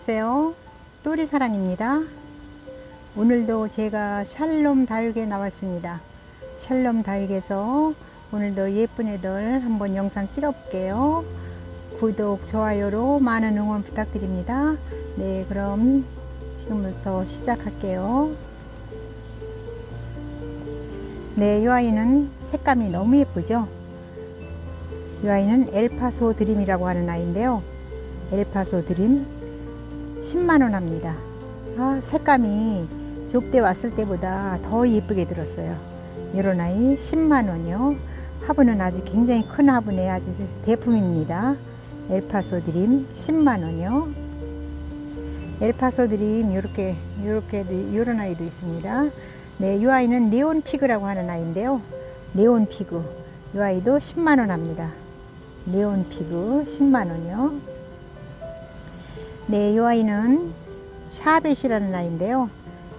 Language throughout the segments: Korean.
안녕하세요. 또리사랑입니다. 오늘도 제가 샬롬 다육에 나왔습니다. 샬롬 다육에서 오늘도 예쁜 애들 한번 영상 찍어 볼게요. 구독, 좋아요로 많은 응원 부탁드립니다. 네, 그럼 지금부터 시작할게요. 네, 이 아이는 색감이 너무 예쁘죠? 이 아이는 엘파소 드림이라고 하는 아이인데요. 엘파소 드림 10만원 합니다. 색감이 좁대 왔을 때보다 더 예쁘게 들었어요. 이런 아이 10만원이요. 화분은 아주 굉장히 큰 화분에 아주 대품입니다. 엘파소 드림 10만원이요. 엘파소 드림 요렇게 요런 아이도 있습니다. 네, 이 아이는 네온 피그라고 하는 아이인데요. 네온 피그 이 아이도 10만원 합니다. 네온 피그 10만원이요. 네, 이 아이는 샤벳이라는 아이인데요.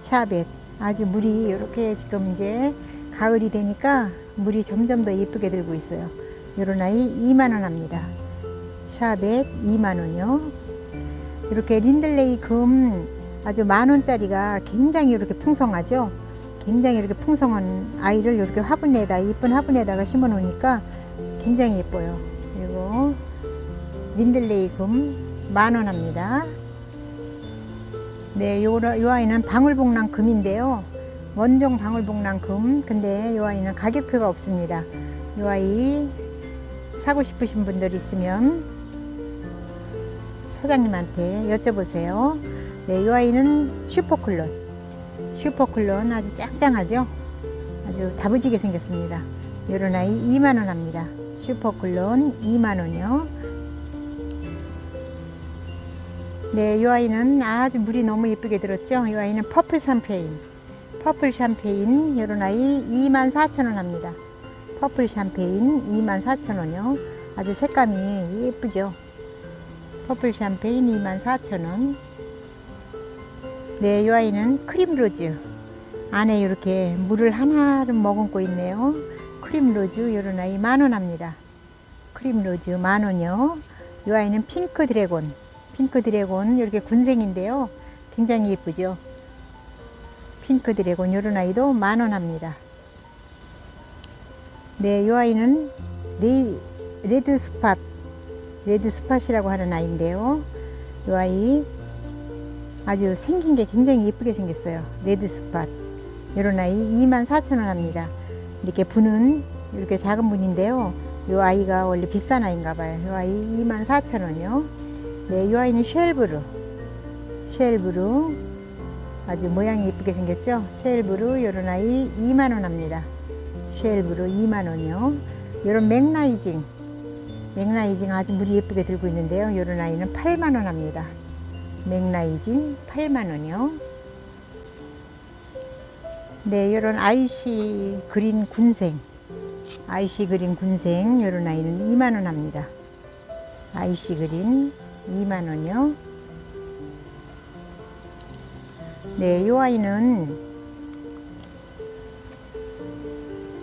샤벳 아주 물이 이렇게 지금 이제 가을이 되니까 물이 점점 더 예쁘게 들고 있어요. 이런 아이 2만원 합니다. 샤벳 2만원이요. 이렇게 린들레이 금 아주 만원짜리가 굉장히 이렇게 풍성하죠. 굉장히 이렇게 풍성한 아이를 이렇게 화분에다 이쁜 화분에다가 심어 놓으니까 굉장히 예뻐요. 그리고 린들레이 금 만원 합니다. 네, 요 아이는 방울복랑 금인데요. 원종 방울복랑 금. 근데 요 아이는 가격표가 없습니다. 요 아이 사고 싶으신 분들 있으면 사장님한테 여쭤보세요. 네, 요 아이는 슈퍼클론. 슈퍼클론 아주 짱짱하죠? 아주 다부지게 생겼습니다. 요런 아이 2만원 합니다. 슈퍼클론 2만원이요. 네, 이 아이는 아주 물이 너무 예쁘게 들었죠. 이 아이는 퍼플 샴페인 이런 아이 24,000원 합니다. 퍼플 샴페인 24,000원이요. 아주 색감이 예쁘죠. 퍼플 샴페인 24,000원. 네, 이 아이는 크림 로즈 안에 이렇게 물을 하나를 머금고 있네요. 크림 로즈 이런 아이 만원 합니다. 크림 로즈 만원이요. 이 아이는 핑크 드래곤 이렇게 군생인데요. 굉장히 예쁘죠. 핑크 드래곤 이런 아이도 만원 합니다. 네, 이 아이는 레드 스팟이라고 하는 아이인데요. 이 아이 아주 생긴 게 굉장히 예쁘게 생겼어요. 레드 스팟 이런 아이 24,000원 합니다. 이렇게 분은 이렇게 작은 분인데요. 이 아이가 원래 비싼 아이인가 봐요. 이 아이 24,000원이요. 네, 이 아이는 쉘브루 아주 모양이 예쁘게 생겼죠. 쉘브루 이런 아이 2만원 합니다. 쉘브루 2만원이요. 이런 맥라이징 아주 물이 예쁘게 들고 있는데요. 이런 아이는 8만원 합니다. 맥라이징 8만원이요. 네, 이런 아이시 그린 군생 이런 아이는 2만원 합니다. 아이시 그린 2만원이요. 네, 이 아이는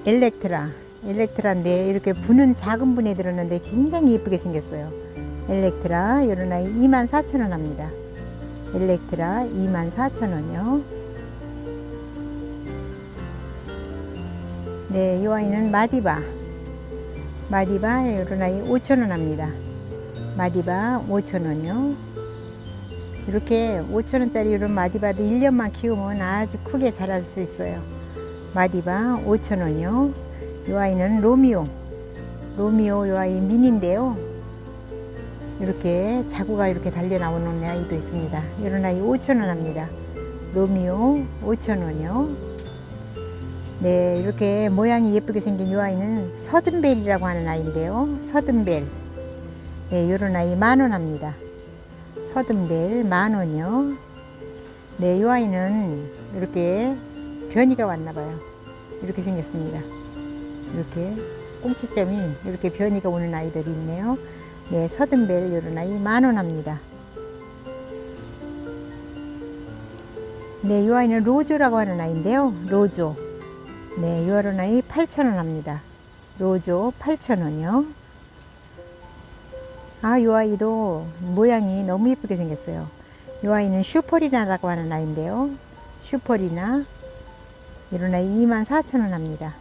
엘렉트라인데 이렇게 분은 작은 분에 들었는데 굉장히 예쁘게 생겼어요. 엘렉트라 이런 아이 24,000원 합니다. 엘렉트라 24,000원이요. 네, 이 아이는 마디바 이런 아이 5,000원 합니다. 마디바 5,000원이요. 이렇게 5,000원짜리 이런 마디바도 1년만 키우면 아주 크게 자랄 수 있어요. 마디바 5,000원이요. 이 아이는 로미오 이 아이 미니인데요. 이렇게 자구가 이렇게 달려 나오는 아이도 있습니다. 이런 아이 5,000원 합니다. 로미오 5,000원이요. 네, 이렇게 모양이 예쁘게 생긴 이 아이는 서든벨이라고 하는 아이인데요. 서든벨. 네, 이런 아이 만원 합니다. 서든벨 만원이요. 네, 이 아이는 이렇게 변이가 왔나봐요. 이렇게 생겼습니다. 이렇게 꽁치점이 이렇게 변이가 오는 아이들이 있네요. 네, 서든벨 이런 아이 만원 합니다. 네, 이 아이는 로조라고 하는 아이인데요. 로조. 네, 이런 아이 8,000원 합니다. 로조 8,000원이요. 이 아이도 모양이 너무 예쁘게 생겼어요. 이 아이는 슈퍼리나라고 하는 아이인데요. 슈퍼리나 이런 아이 24,000원 합니다.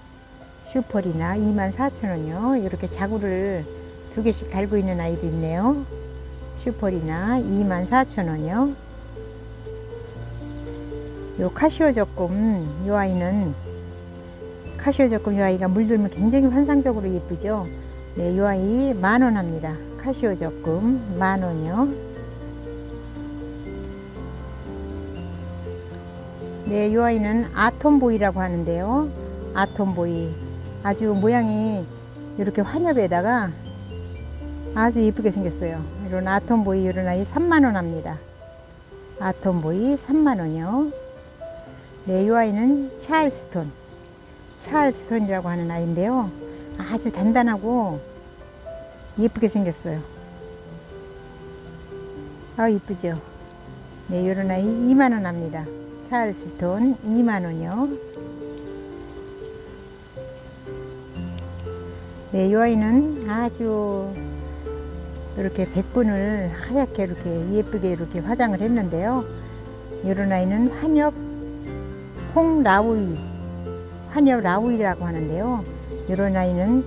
슈퍼리나 24,000원이요. 이렇게 자구를 2개씩 달고 있는 아이도 있네요. 슈퍼리나 24,000원이요. 요 카시오 적금 이 아이는 카시오 적금 이 아이가 물들면 굉장히 환상적으로 예쁘죠. 네, 이 아이 10,000원 합니다. 카시오 적금 10,000원이요. 네, 이 아이는 아톰보이라고 하는데요. 아톰보이 아주 모양이 이렇게 환엽에다가 아주 예쁘게 생겼어요. 이런 아톰보이 이런 아이 30,000원 합니다. 아톰보이 30,000원이요. 네, 이 아이는 찰스톤이라고 하는 아이인데요. 아주 단단하고 예쁘게 생겼어요. 아, 예쁘죠. 네, 이런 아이 20,000원 합니다. 찰스톤 20,000원이요. 네, 이 아이는 아주 이렇게 백분을 하얗게 이렇게 예쁘게 이렇게 화장을 했는데요. 이런 아이는 환엽 라우이라고 하는데요. 이런 아이는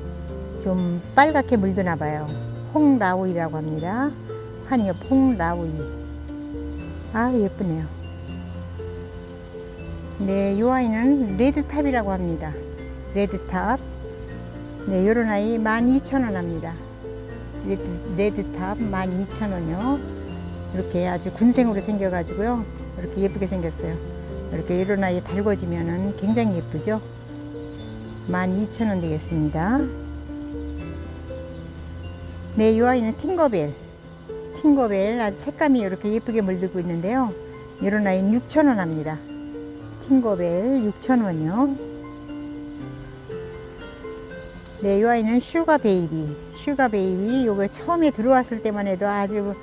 좀 빨갛게 물드나 봐요. 홍라우이라고 합니다. 환엽 홍라우이. 아, 예쁘네요. 네, 이 아이는 레드탑이라고 합니다. 레드탑. 네, 요런 아이 12,000원 합니다. 레드탑 12,000원이요. 이렇게 아주 군생으로 생겨가지고요. 이렇게 예쁘게 생겼어요. 이렇게 이런 아이 달궈지면은 굉장히 예쁘죠. 12,000원 되겠습니다. 네, 이 아이는 팅거벨 아주 색감이 이렇게 예쁘게 물들고 있는데요. 이런 아이는 6,000원 합니다. 팅거벨 6,000원이요. 네, 이 아이는 슈가베이비 요거 처음에 들어왔을 때만 해도 아주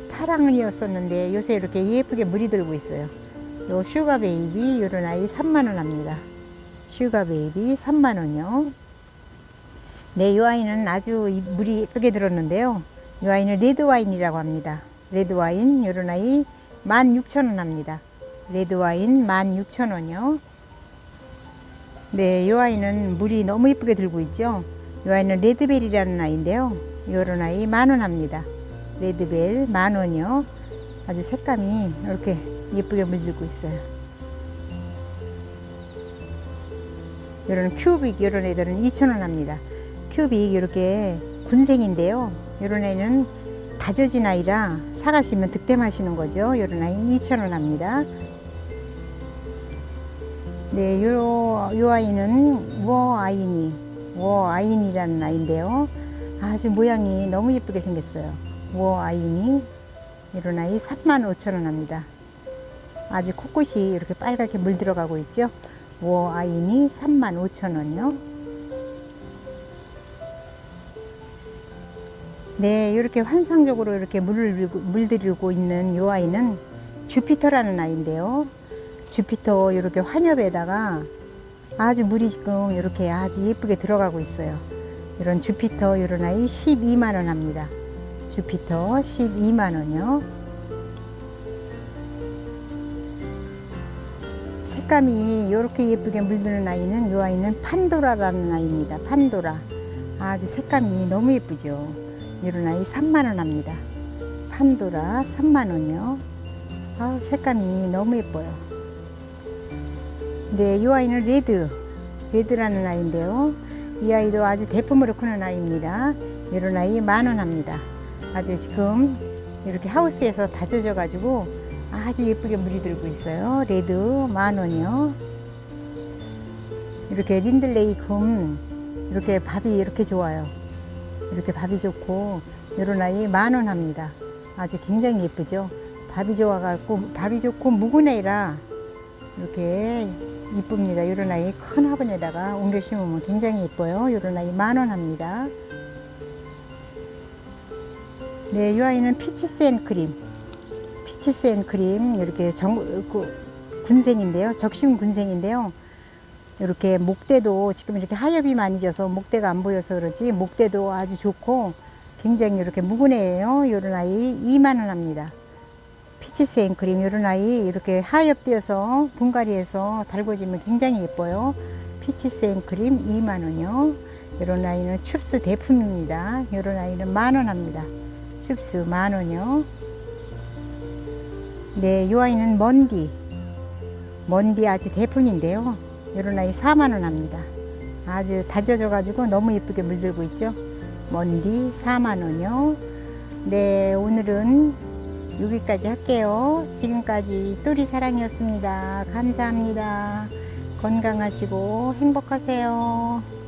파랑이었었는데 요새 이렇게 예쁘게 물이 들고 있어요. 요 슈가베이비 요런 아이 30,000원 합니다. 슈가베이비 30,000원이요. 네, 이 아이는 아주 물이 예쁘게 들었는데요. 이 아이는 레드와인이라고 합니다. 레드와인 요런 아이 16,000원 합니다. 레드와인 16,000원이요. 네, 이 아이는 물이 너무 예쁘게 들고 있죠. 이 아이는 레드벨이라는 아이인데요. 요런 아이 10,000원 합니다. 레드벨 10,000원이요. 아주 색감이 이렇게 예쁘게 물들고 있어요. 요런 큐빅 요런 애들은 2,000원 합니다. 큐빅 이렇게 군생인데요. 요런 애는 다져진 아이라 사가시면 득템하시는 거죠. 요런 아이 2,000원 합니다. 네, 요 아이는 워아인이라는 아이인데요. 아주 모양이 너무 예쁘게 생겼어요. 워아인이 이런 아이 35,000원 합니다. 아주 코끝이 이렇게 빨갛게 물들어가고 있죠. 워아인이 35,000원이요. 네, 이렇게 환상적으로 이렇게 물들이고 있는 요 아이는 주피터라는 아이인데요. 주피터 이렇게 환엽에다가 아주 물이 지금 이렇게 아주 예쁘게 들어가고 있어요. 이런 주피터 이런 아이 120,000원 합니다. 주피터 120,000원이요. 색감이 이렇게 예쁘게 물드는 아이는 이 아이는 판도라라는 아이입니다. 판도라. 아주 색감이 너무 예쁘죠. 이런 아이 30,000원 합니다. 판도라 30,000원이요. 아, 색감이 너무 예뻐요. 네, 이 아이는 레드라는 아이인데요. 이 아이도 아주 대품으로 크는 아이입니다. 이런 아이 10,000원 합니다. 아주 지금 이렇게 하우스에서 다져져 가지고 아주 예쁘게 물이 들고 있어요. 레드 10,000원이요. 이렇게 린들레이 금 이렇게 밥이 이렇게 좋아요. 이렇게 밥이 좋고 이런 아이 10,000원 합니다. 아주 굉장히 예쁘죠. 밥이 좋고 묵은 애라 이렇게 이쁩니다. 이런 아이 큰 화분에다가 옮겨 심으면 굉장히 예뻐요. 이런 아이 10,000원 합니다. 네, 이 아이는 피치스앤크림 이렇게 군생인데요. 적심 군생인데요. 이렇게 목대도 지금 이렇게 하엽이 많이 져서 목대가 안 보여서 그러지 목대도 아주 좋고 굉장히 이렇게 묵은 애예요. 이런 아이 20,000원 합니다. 피치스 앵크림 이런 아이 이렇게 하엽되어서 분갈이해서 달궈지면 굉장히 예뻐요. 피치스 앵크림 2만원이요. 이런 아이는 춥스 대품입니다. 이런 아이는 만원 합니다. 춥스 만원이요. 네, 이 아이는 먼디 아주 대품인데요. 이런 아이 4만원 합니다. 아주 다져져 가지고 너무 예쁘게 물들고 있죠. 먼디 4만원이요. 네, 오늘은 여기까지 할게요. 지금까지 또리사랑이었습니다. 감사합니다. 건강하시고 행복하세요.